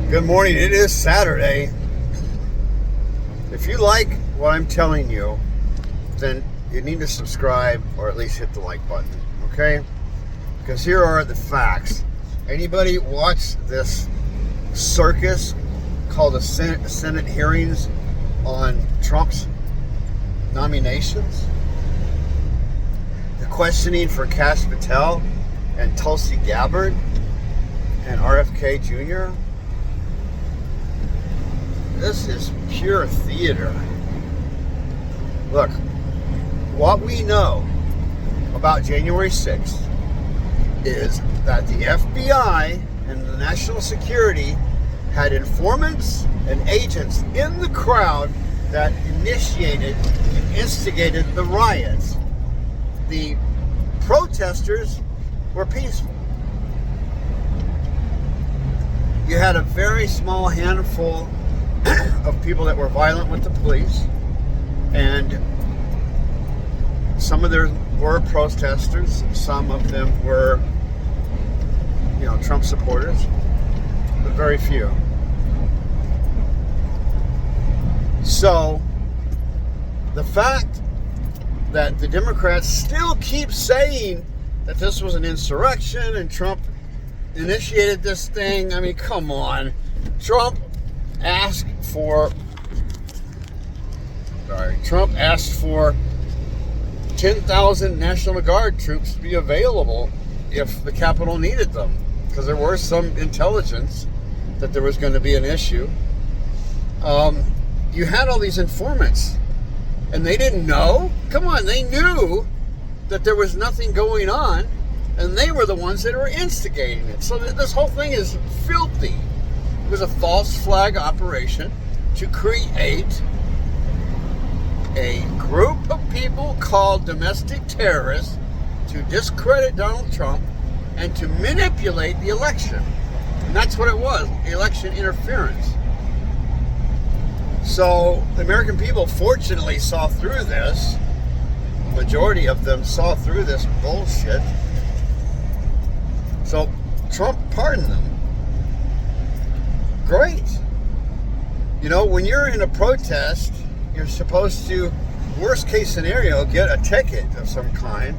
Good morning. It is Saturday. If you like what I'm telling you, then you need to subscribe or at least hit the like button, okay? Because here are the facts. Anybody watch this circus called the Senate hearings on Trump's nominations? The questioning for Kash, Patel and Tulsi Gabbard and RFK Jr.? This is pure theater. Look, what we know about January 6th is that the FBI and the National Security had informants and agents in the crowd that initiated and instigated the riots. The protesters were peaceful. You had a very small handful of people that were violent with the police, and some of them were protesters, some of them were, Trump supporters, but very few. So the fact that the Democrats still keep saying that this was an insurrection and Trump initiated this thing, I mean, come on. Trump asked for 10,000 National Guard troops to be available if the Capitol needed them, because there was some intelligence that there was going to be an issue. You had all these informants, and they didn't know? Come on, they knew that there was nothing going on, and they were the ones that were instigating it. So this whole thing is filthy. It was a false flag operation to create a group of people called domestic terrorists to discredit Donald Trump and to manipulate the election. And that's what it was, election interference. So the American people fortunately saw through this. The majority of them saw through this bullshit. So Trump pardoned them. Great. When you're in a protest, you're supposed to, worst case scenario, get a ticket of some kind.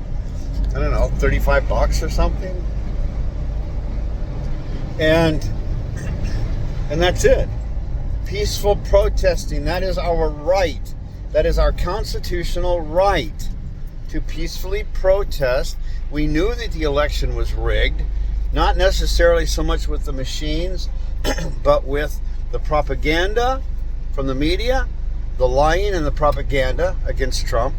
I don't know, $35 or something. And that's it. Peaceful protesting, that is our right. That is our constitutional right to peacefully protest. We knew that the election was rigged, not necessarily so much with the machines, but with the propaganda from the media, the lying and the propaganda against Trump,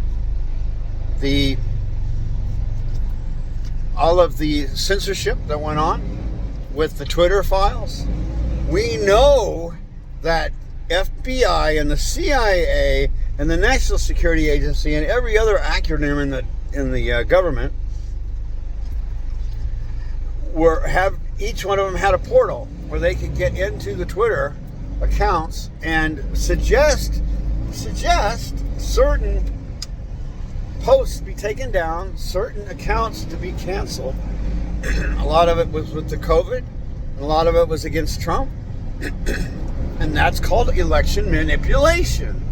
all of the censorship that went on with the Twitter files. We know that FBI and the CIA and the National Security Agency and every other acronym in the government each one of them had a portal where they could get into the Twitter accounts and suggest certain posts be taken down, certain accounts to be canceled. A lot of it was with the COVID, and a lot of it was against Trump. And that's called election manipulation.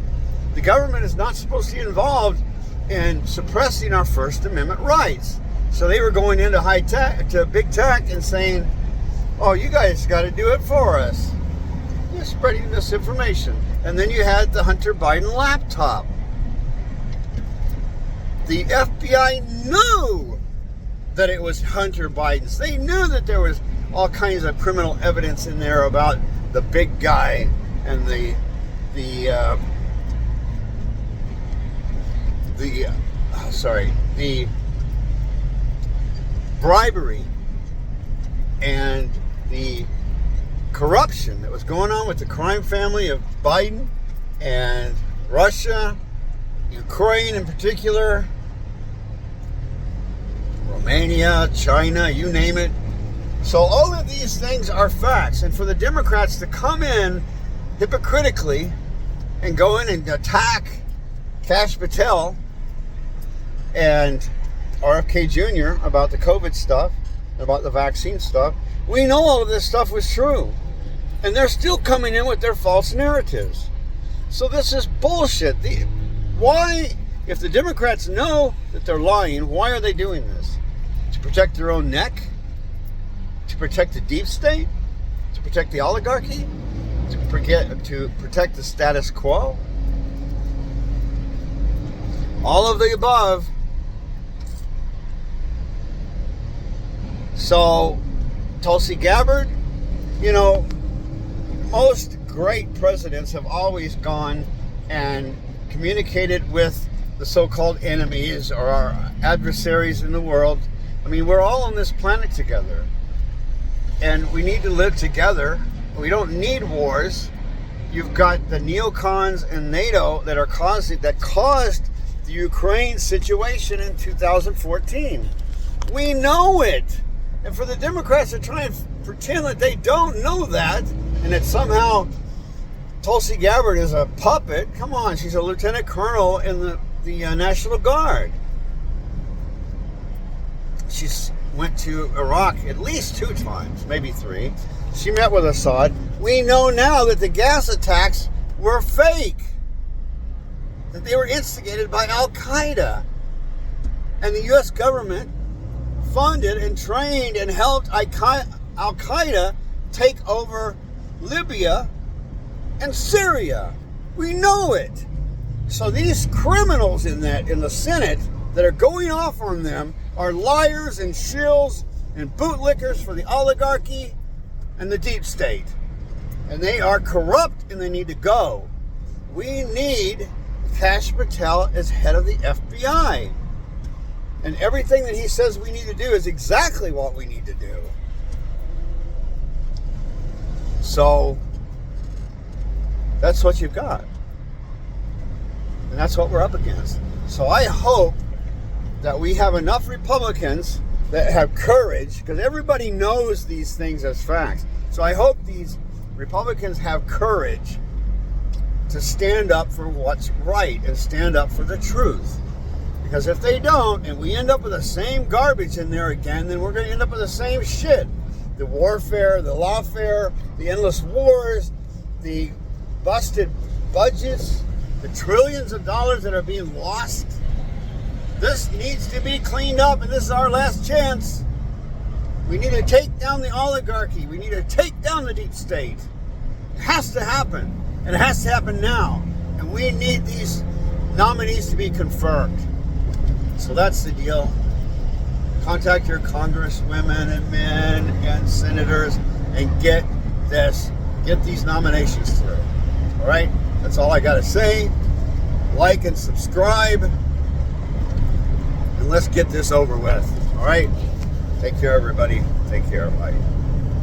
The government is not supposed to be involved in suppressing our First Amendment rights. So they were going into high tech, to big tech, and saying, "Oh, you guys got to do it for us." You're spreading misinformation. And then you had the Hunter Biden laptop. The FBI knew that it was Hunter Biden's. They knew that there was all kinds of criminal evidence in there about the big guy and the bribery and the corruption that was going on with the crime family of Biden and Russia, Ukraine in particular, Romania, China, you name it. So all of these things are facts. And for the Democrats to come in hypocritically and go in and attack Kash, Patel and RFK Jr. about the COVID stuff, about the vaccine stuff, we know all of this stuff was true. And they're still coming in with their false narratives. So this is bullshit. Why, if the Democrats know that they're lying, why are they doing this? To protect their own neck? To protect the deep state? To protect the oligarchy? To protect the status quo? All of the above. So, Tulsi Gabbard, most great presidents have always gone and communicated with the so-called enemies or our adversaries in the world. I mean, we're all on this planet together. And we need to live together. We don't need wars. You've got the neocons and NATO that caused the Ukraine situation in 2014. We know it. And for the Democrats to try and pretend that they don't know that, and that somehow Tulsi Gabbard is a puppet. Come on, she's a lieutenant colonel in the National Guard. She's went to Iraq at least 2 times, maybe 3. She met with Assad. We know now that the gas attacks were fake, that they were instigated by Al-Qaeda. And the U.S. government funded and trained and helped Al-Qaeda take over Libya and Syria. We know it. So these criminals in the Senate that are going off on them are liars and shills and bootlickers for the oligarchy and the deep state. And they are corrupt and they need to go. We need Kash Patel as head of the FBI. And everything that he says we need to do is exactly what we need to do. So that's what you've got. And that's what we're up against. So I hope that we have enough Republicans that have courage, because everybody knows these things as facts. So I hope these Republicans have courage to stand up for what's right and stand up for the truth. Because if they don't, and we end up with the same garbage in there again, then we're going to end up with the same shit. The warfare, the lawfare, the endless wars, the busted budgets, the trillions of dollars that are being lost. This needs to be cleaned up, and this is our last chance. We need to take down the oligarchy. We need to take down the deep state. It has to happen, and it has to happen now. And we need these nominees to be confirmed. So that's the deal. Contact your congresswomen and men and senators and get these nominations through. All right? That's all I got to say. Like and subscribe. And let's get this over with. All right? Take care, everybody. Take care. Bye.